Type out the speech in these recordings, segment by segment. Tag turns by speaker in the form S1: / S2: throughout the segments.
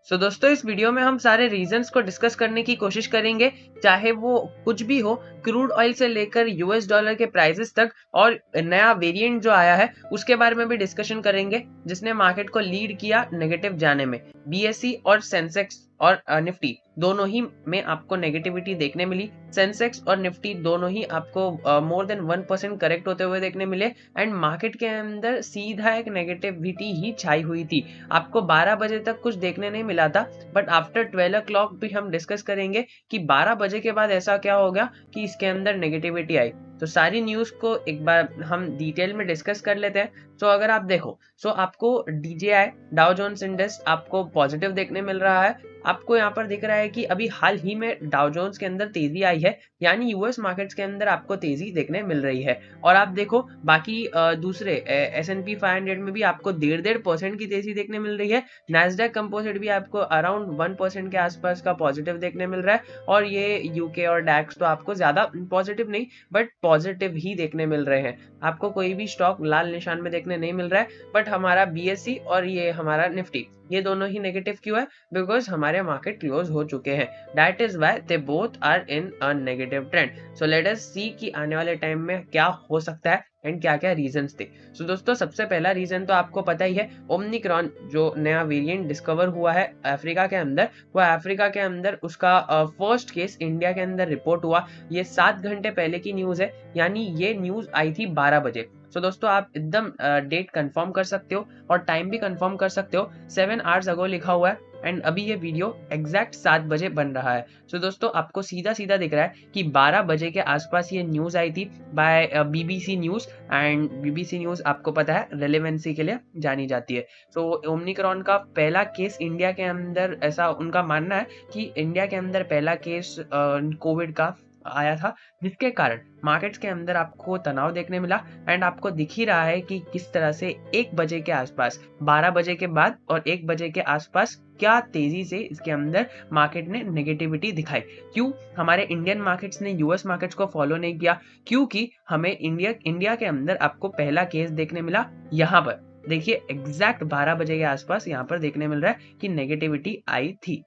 S1: दोस्तों इस वीडियो में हम सारे रीजंस को डिस्कस करने की कोशिश करेंगे, चाहे वो कुछ भी हो, क्रूड ऑयल से लेकर यूएस डॉलर के प्राइसेस तक, और नया वेरिएंट जो आया है उसके बारे में भी डिस्कशन करेंगे जिसने मार्केट को लीड किया नेगेटिव जाने में। बीएसई और सेंसेक्स और निफ्टी दोनों ही में आपको नेगेटिविटी देखने मिली। सेंसेक्स और निफ्टी दोनों ही आपको मोर देन 1% करेक्ट होते हुए देखने मिले एंड मार्केट के अंदर सीधा एक नेगेटिविटी ही छाई हुई थी। आपको 12 बजे तक कुछ देखने नहीं मिला था, बट आफ्टर 12 o'clock भी हम डिस्कस करेंगे कि 12 बजे के बाद ऐसा क्या हो गया कि इसके अंदर नेगेटिविटी आई। तो सारी न्यूज को एक बार हम डिटेल में डिस्कस कर लेते हैं। अगर आप देखो, आपको डीजेआई डाउ जोन्स इंडेक्स आपको पॉजिटिव देखने मिल रहा है। आपको यहाँ पर दिख रहा है कि अभी हाल ही में डाउ जोन्स के अंदर तेजी आई है, यानी यूएस मार्केट्स के अंदर आपको तेजी देखने मिल रही है। और आप देखो बाकी दूसरे S&P 500 में भी आपको 1.5% की तेजी देखने मिल रही है। नैस्डैक कंपोजिट भी आपको अराउंड 1% के आसपास का पॉजिटिव देखने मिल रहा है। और ये यूके और डैक्स तो आपको ज्यादा पॉजिटिव नहीं बट पॉजिटिव ही देखने मिल रहे हैं। आपको कोई भी स्टॉक लाल निशान में देखने नहीं मिल रहा है, बट हमारा बीएसई और ये हमारा निफ्टी ये दोनों ही नेगेटिव क्यों है? बिकॉज हमारे मार्केट क्लोज हो चुके हैं। That is why they both are in a negative trend. So let us see कि आने वाले टाइम में क्या हो सकता है एंड क्या क्या रीजंस थे। दोस्तों सबसे पहला रीजन तो आपको पता ही है, ओमनिक्रॉन जो नया वेरिएंट डिस्कवर हुआ है अफ्रीका के अंदर, वो अफ्रीका के अंदर उसका फर्स्ट केस इंडिया के अंदर रिपोर्ट हुआ। ये 7 घंटे पहले की न्यूज है, यानी ये न्यूज आई थी 12 बजे। दोस्तों आप एकदम डेट कंफर्म कर सकते हो और टाइम भी कंफर्म कर सकते हो। 7 आवर्स अगो लिखा हुआ है एंड अभी ये वीडियो एग्जैक्ट 7 बजे बन रहा है। दोस्तों आपको सीधा सीधा दिख रहा है कि 12 बजे के आसपास ये न्यूज आई थी by BBC news. And BBC news आपको पता है रेलेवेंसी के लिए जानी जाती है। ओमनिक्रॉन का पहला केस इंडिया के अंदर, ऐसा उनका मानना है कि इंडिया के अंदर पहला केस कोविड का आया था, जिसके कारण मार्केट्स के अंदर आपको तनाव देखने मिला। एंड आपको दिख ही रहा है कि किस तरह से 1 बजे के आसपास, 12 बजे के बाद और 1 बजे के आसपास क्या तेजी से इसके अंदर मार्केट ने नेगेटिविटी दिखाई। क्यों? हमारे इंडियन मार्केट्स ने यूएस मार्केट्स को फॉलो नहीं किया, क्योंकि हमें इंडिया के अंदर आपको पहला केस देखने मिला। यहाँ पर देखिए एग्जैक्ट 12 बजे के आसपास यहाँ पर देखने मिल रहा है कि नेगेटिविटी आई थी।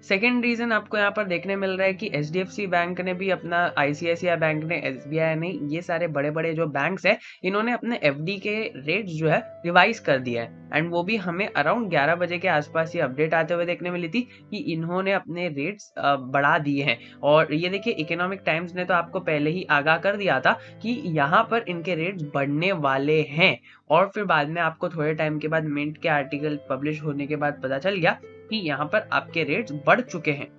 S1: सेकेंड रीजन आपको यहाँ पर देखने मिल रहा है कि एचडीएफसी बैंक ने भी अपना, आईसीआईसीआई बैंक ने, एसबीआई ने, ये सारे बड़े बड़े जो बैंक्स हैं इन्होंने अपने एफडी के रेट्स जो है रिवाइज कर दिया है। एंड वो भी हमें अराउंड 11 बजे के आसपास ये अपडेट आते हुए देखने मिली थी कि इन्होंने अपने रेट्स बढ़ा दिए हैं। और ये देखिए इकोनॉमिक टाइम्स ने तो आपको पहले ही आगाह कर दिया था कि यहाँ पर इनके रेट्स बढ़ने वाले हैं। और फिर बाद में आपको थोड़े टाइम के बाद मिंट के आर्टिकल पब्लिश होने के बाद पता चल गया कि यहाँ पर आपके रेट्स बढ़ चुके हैं।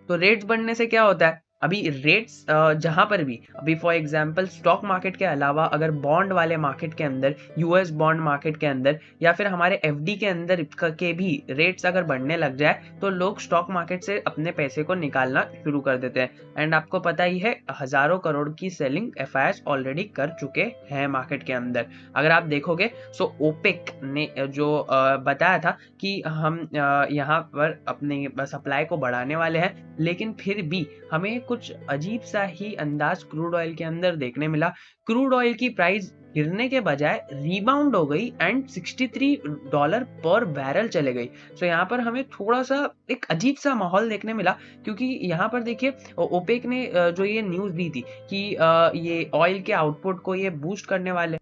S1: तो रेट्स बढ़ने से क्या होता है, अभी रेट्स जहां पर भी, अभी फॉर एग्जांपल स्टॉक मार्केट के अलावा अगर बॉन्ड वाले मार्केट के अंदर, यूएस बॉन्ड मार्केट के अंदर या फिर हमारे एफडी के अंदर के भी रेट्स अगर बढ़ने लग जाए तो लोग स्टॉक मार्केट से अपने पैसे को निकालना शुरू कर देते हैं। एंड आपको पता ही है हजारों करोड़ की सेलिंग एफआईएस ऑलरेडी कर चुके हैं मार्केट के अंदर। अगर आप देखोगे ओपेक ने जो बताया था कि हम यहाँ पर अपने सप्लाई को बढ़ाने वाले हैं, लेकिन फिर भी हमें कुछ अजीब सा ही अंदाज क्रूड ऑयल के अंदर देखने मिला। क्रूड ऑयल की प्राइस गिरने के बजाय रिबाउंड हो गई एंड $63 पर बैरल चले गई। यहाँ पर हमें थोड़ा सा एक अजीब सा माहौल देखने मिला, क्योंकि यहाँ पर देखिए ओपेक ने जो ये न्यूज दी थी कि ये ऑयल के आउटपुट को ये बूस्ट करने वाले,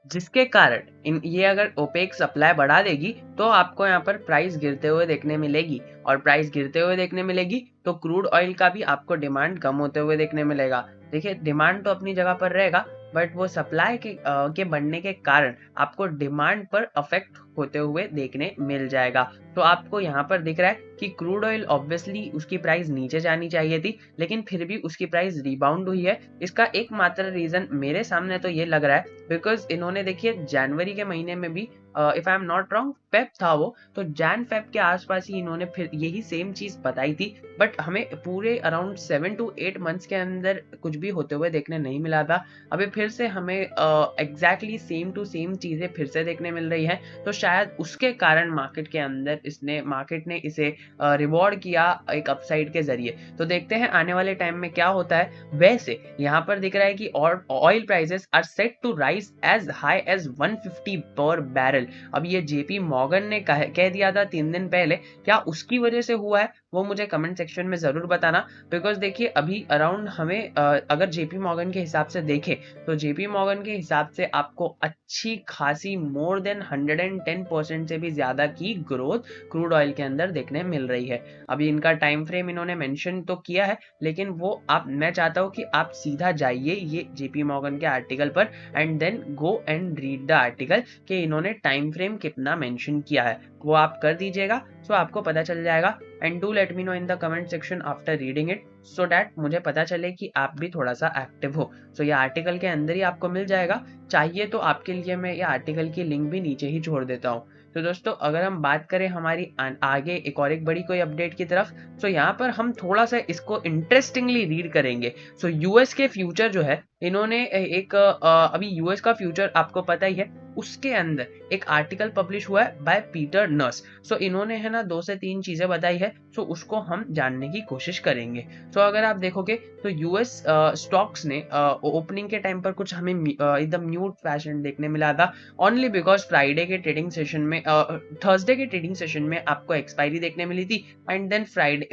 S1: जिसके कारण ये अगर ओपेक सप्लाई बढ़ा देगी तो आपको यहाँ पर प्राइस गिरते हुए देखने मिलेगी। और प्राइस गिरते हुए देखने मिलेगी तो क्रूड ऑयल का भी आपको डिमांड कम होते हुए देखने मिलेगा। देखिए डिमांड तो अपनी जगह पर रहेगा, बट वो सप्लाई के बढ़ने के कारण आपको डिमांड पर अफेक्ट होते हुए देखने मिल जाएगा। तो आपको यहाँ पर दिख रहा है कि क्रूड ऑयल ऑब्वियसली उसकी प्राइस नीचे जानी चाहिए थी, लेकिन फिर भी उसकी प्राइस रिबाउंड हुई है। इसका एकमात्र रीजन मेरे सामने तो ये लग रहा है, बिकॉज इन्होंने देखिए जनवरी के महीने में भी, if I am not wrong Feb था वो, तो जैन फेब के आसपास ही इन्होंने फिर यही सेम चीज बताई थी। बट हमें पूरे अराउंड 7 to 8 मंथ्स के अंदर कुछ भी होते हुए देखने नहीं मिला था। अभी फिर से हमें एग्जैक्टली सेम टू सेम चीजें फिर से देखने मिल रही है। तो शायद उसके कारण मार्केट ने इसे रिवॉर्ड किया एक अपसाइड के जरिए। तो देखते हैं आने वाले टाइम में क्या होता है। वैसे यहाँ पर दिख रहा है कि oil prices are set to rise as high as 150 per barrel. अब ये जेपी मॉर्गन ने कह दिया था 3 दिन पहले, क्या उसकी वजह से हुआ है वो मुझे कमेंट सेक्शन में जरूर बताना। बिकॉज देखिए अभी अराउंड हमें अगर जेपी मॉर्गन के हिसाब से देखें तो जेपी मॉर्गन के हिसाब से आपको अच्छी खासी मोर देन 110% से भी ज्यादा की ग्रोथ क्रूड ऑयल के अंदर देखने मिल रही है। अभी इनका टाइम फ्रेम इन्होंने मेंशन तो किया है, लेकिन वो मैं चाहता हूँ कि आप सीधा जाइए ये जेपी मॉर्गन के आर्टिकल पर and then go and read the article कि इन्होंने टाइम फ्रेम कितना मेंशन किया है, वो आप कर दीजिएगा सो आपको पता चल जाएगा। And do let me know in the comment section after reading it so that मुझे पता चले कि आप भी थोड़ा सा एक्टिव हो। सो ये आर्टिकल के अंदर ही आपको मिल जाएगा, चाहिए तो आपके लिए मैं ये आर्टिकल की लिंक भी नीचे ही छोड़ देता हूँ। तो दोस्तों अगर हम बात करें हमारी आगे एक बड़ी कोई अपडेट की तरफ, तो यहाँ पर हम थोड़ा सा इसको इंटरेस्टिंगली रीड करेंगे। सो यूएस के फ्यूचर जो है इन्होंने अभी यूएस का फ्यूचर आपको पता ही है, उसके अंदर एक आर्टिकल पब्लिश हुआ है बाय पीटर नर्स। सो इन्होंने है ना 2 से 3 चीजें बताई है, सो उसको हम जानने की कोशिश करेंगे। सो अगर आप देखोगे तो यूएस स्टॉक्स ने ओपनिंग के टाइम पर कुछ हमें एकदम म्यूट फैशन देखने मिला था, ओनली बिकॉज फ्राइडे के ट्रेडिंग सेशन में थर्सडे के ट्रेडिंग सेशन में आपको एक्सपायरी देखने मिली थी एंड देन फ्राइडे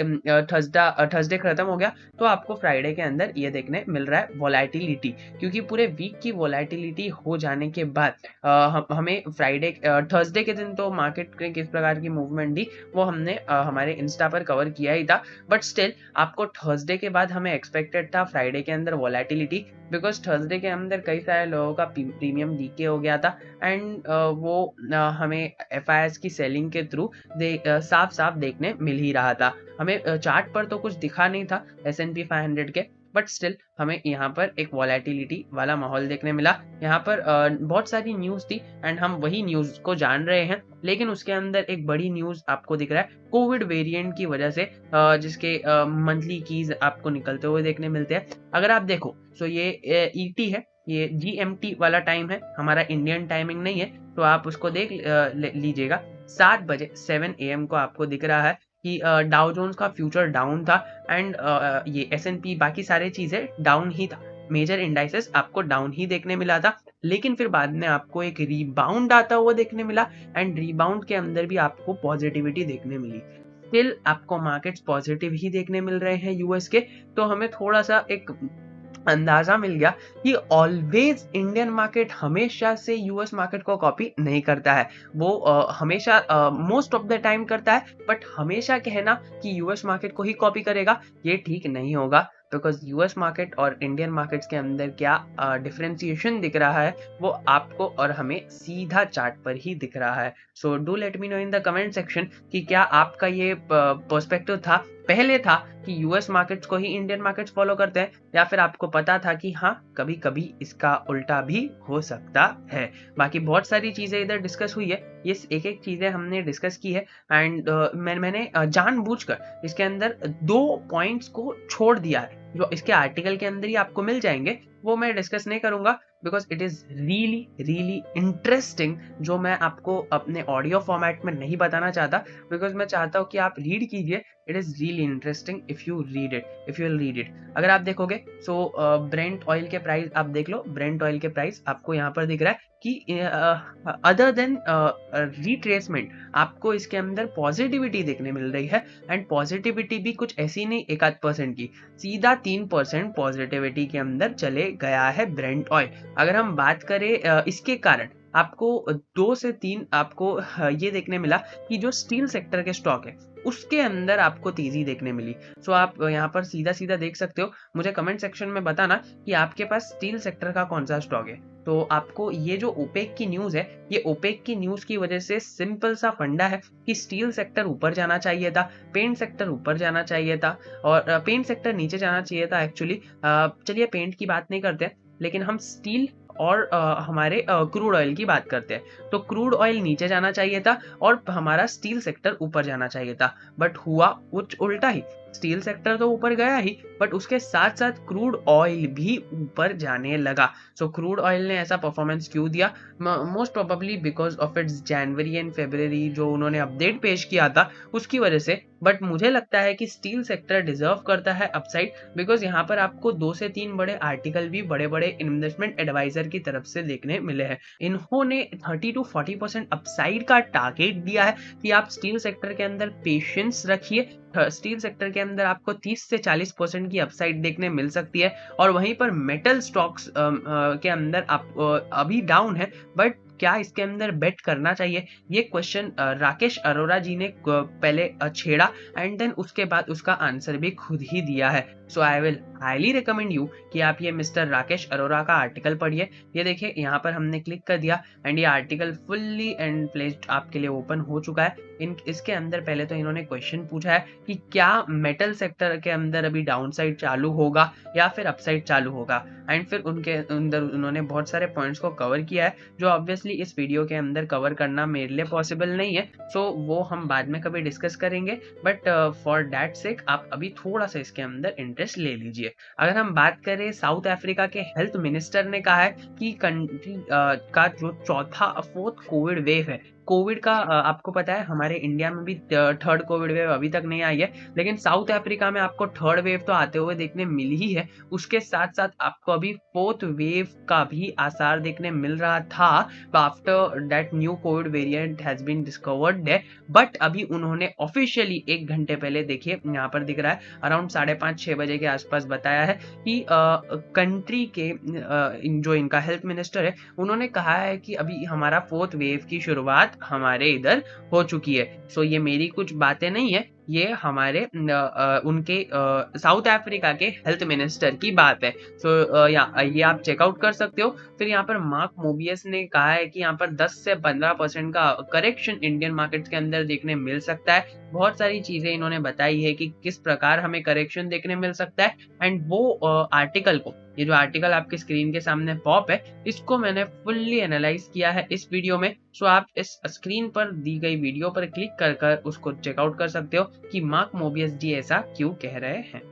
S1: थर्सडे खत्म हो गया तो आपको फ्राइडे के अंदर ये देखने मिल रहा है वोलेटिलिटी, क्योंकि पूरे वीक की वोलेटिलिटी हो जाने के बाद हमें थर्सडे के दिन तो मार्केट में किस प्रकार की मूवमेंट दी वो हमने हमारे इंस्टा पर कवर किया ही था, बट स्टिल आपको थर्सडे के बाद हमें एक्सपेक्टेड था फ्राइडे के अंदर वोलेटिलिटी, बिकॉज थर्सडे के अंदर कई सारे लोगों का प्रीमियम डीके हो गया था एंड वो हमें एफआईएस की सेलिंग के थ्रू साफ साफ देखने मिल ही रहा था। हमें चार्ट पर तो कुछ दिखा नहीं था S&P 500 के, बट स्टिल हमें यहाँ पर एक वॉलेटिलिटी वाला माहौल देखने मिला। यहाँ पर बहुत सारी न्यूज थी एंड हम वही न्यूज को जान रहे हैं, लेकिन उसके अंदर एक बड़ी न्यूज आपको दिख रहा है कोविड वेरिएंट की वजह से, जिसके मंथली कीज आपको निकलते हुए देखने मिलते हैं। अगर आप देखो तो ये ईटी है, ये जीएमटी वाला टाइम है, हमारा इंडियन टाइमिंग नहीं है, तो आप उसको देख लीजिएगा। 7 बजे 7 AM को आपको दिख रहा है कि डाउ जोन्स का फ्यूचर डाउन था एंड ये S&P बाकी सारे चीजें डाउन ही था, मेजर इंडाइसेस आपको डाउन ही देखने मिला था, लेकिन फिर बाद में आपको एक रीबाउंड आता हुआ देखने मिला एंड रीबाउंड के अंदर भी आपको पॉजिटिविटी देखने मिली। स्टिल आपको मार्केट्स पॉजिटिव ही देखने मिल रहे हैं यूएस के, तो हमें थोड़ा सा एक अंदाजा मिल गया कि ऑलवेज इंडियन मार्केट हमेशा से यूएस मार्केट को कॉपी नहीं करता है, वो हमेशा मोस्ट ऑफ द टाइम करता है, बट हमेशा कहना कि यूएस मार्केट को ही कॉपी करेगा ये ठीक नहीं होगा, बिकॉज यूएस मार्केट और इंडियन मार्केट्स के अंदर क्या डिफरेंशिएशन दिख रहा है वो आपको और हमें सीधा चार्ट पर ही दिख रहा है। So do let me know in the comment section कि क्या आपका ये पर्सपेक्टिव पहले था कि यूएस मार्केट्स को ही इंडियन मार्केट्स फॉलो करते हैं, या फिर आपको पता था कि हाँ कभी कभी इसका उल्टा भी हो सकता है। बाकी बहुत सारी चीजें इधर डिस्कस हुई है, ये एक चीजें हमने डिस्कस की है एंड मैंने जानबूझकर इसके अंदर 2 पॉइंट्स को छोड़ दिया है जो इसके आर्टिकल के अंदर ही आपको मिल जाएंगे, वो मैं डिस्कस नहीं करूंगा because it is really interesting, जो मैं आपको अपने ऑडियो फॉर्मेट में नहीं बताना चाहता, बिकॉज मैं चाहता हूँ कि आप रीड कीजिए। It is really interesting if you read it. अगर आप देखोगे सो ब्रेंट ऑयल के प्राइस आप देख लो, ब्रेंट ऑयल के प्राइस आपको यहाँ पर दिख रहा है कि अदर देन रिट्रेसमेंट आपको इसके अंदर पॉजिटिविटी देखने मिल रही है एंड पॉजिटिविटी भी कुछ ऐसी नहीं 1-8% की, सीधा 3% पॉजिटिविटी के अंदर चले गया है ब्रेंट ऑयल। अगर हम बात करें इसके कारण आपको 2 से 3 आपको ये देखने मिला कि जो स्टील सेक्टर के स्टॉक है उसके अंदर आपको तेजी देखने मिली। सो आप यहाँ पर सीधा देख सकते हो, मुझे कमेंट सेक्शन में बताना कि आपके पास स्टील सेक्टर का कौन सा स्टॉक है। तो आपको ये जो ओपेक की न्यूज है, ये ओपेक की न्यूज की वजह से सिंपल सा फंडा है कि स्टील सेक्टर ऊपर जाना चाहिए था, पेंट सेक्टर ऊपर जाना चाहिए था और पेंट सेक्टर नीचे जाना चाहिए था एक्चुअली। चलिए पेंट की बात नहीं करते, लेकिन हम स्टील और हमारे क्रूड ऑयल की बात करते हैं। तो क्रूड ऑयल नीचे जाना चाहिए था और हमारा स्टील सेक्टर ऊपर जाना चाहिए था, बट हुआ कुछ उल्टा ही। स्टील सेक्टर तो ऊपर गया ही, बट उसके साथ साथ क्रूड ऑयल भी ऊपर जाने लगा। सो क्रूड ऑयल ने ऐसा परफॉर्मेंस क्यों दिया? Most probably because of its January and February जो उन्होंने अपडेट पेश किया था उसकी वजह से। बट मुझे लगता है कि स्टील सेक्टर डिजर्व करता है अपसाइड, बिकॉज यहाँ पर आपको 2 से 3 बड़े आर्टिकल भी बड़े बड़े इन्वेस्टमेंट एडवाइजर की तरफ से देखने मिले हैं। इन्होंने 30 to 40% अपसाइड का टारगेट दिया है कि आप स्टील सेक्टर के अंदर पेशेंस रखिए। स्टील सेक्टर के अंदर आपको 30 से 40% की अपसाइड देखने मिल सकती है। और वहीं पर मेटल स्टॉक्स के अंदर आप अभी डाउन है, बट क्या इसके अंदर बेट करना चाहिए, ये क्वेश्चन राकेश अरोरा जी ने पहले छेड़ा एंड देन उसके बाद उसका आंसर भी खुद ही दिया है। So I will highly recommend you कि आप ये मिस्टर राकेश अरोरा का आर्टिकल पढ़िए। ये देखिए यहाँ पर हमने क्लिक कर दिया एंड ये आर्टिकल फुल्ली एंड प्लेस्ड आपके लिए ओपन हो चुका है। इसके अंदर पहले तो इन्होंने क्वेश्चन पूछा है कि क्या मेटल सेक्टर के अंदर अभी डाउन साइड चालू होगा या फिर अपसाइड चालू होगा, एंड फिर उनके अंदर उन्होंने बहुत सारे पॉइंट्स को कवर किया है जो ऑब्वियसली इस वीडियो के अंदर कवर करना मेरे लिए पॉसिबल नहीं है। सो वो हम बाद में कभी डिस्कस करेंगे, बट फॉर दैट सेक आप अभी थोड़ा सा इसके अंदर इंटरेस्ट ले लीजिए। अगर हम बात करें, साउथ अफ्रीका के हेल्थ मिनिस्टर ने कहा है कि कंट्री का जो चौथा 4th कोविड वेव है, कोविड का आपको पता है हमारे इंडिया में भी 3rd कोविड वेव अभी तक नहीं आई है, लेकिन साउथ अफ्रीका में आपको 3rd वेव तो आते हुए देखने मिल ही है। उसके साथ साथ आपको अभी 4th वेव का भी आसार देखने मिल रहा था after that new covid variant has been discovered है। बट अभी उन्होंने ऑफिशियली 1 घंटे पहले, देखिए यहाँ पर दिख रहा है अराउंड 5:30-6 बजे के आसपास बताया है कि कंट्री के जो इनका हेल्थ मिनिस्टर है उन्होंने कहा है कि अभी हमारा 4th वेव की शुरुआत हमारे इधर हो चुकी है। सो ये मेरी कुछ बातें नहीं है, ये हमारे उनके साउथ अफ्रीका के हेल्थ मिनिस्टर की बात है। सो ये आप चेकआउट कर सकते हो। फिर यहाँ पर मार्क मोबियस ने कहा है कि यहाँ पर 10 से 15% का करेक्शन इंडियन मार्केट के अंदर देखने मिल सकता है। बहुत सारी चीजें इन्होंने बताई है कि किस प्रकार हमें करेक्शन देखने मिल सकता है, एंड वो आर्टिकल को, ये जो आर्टिकल आपके स्क्रीन के सामने पॉप है, इसको मैंने फुल्ली एनालाइज किया है इस वीडियो में। सो आप इस स्क्रीन पर दी गई वीडियो पर क्लिक कर उसको चेकआउट कर सकते हो कि मार्क मोबियस जी ऐसा क्यों कह रहे हैं।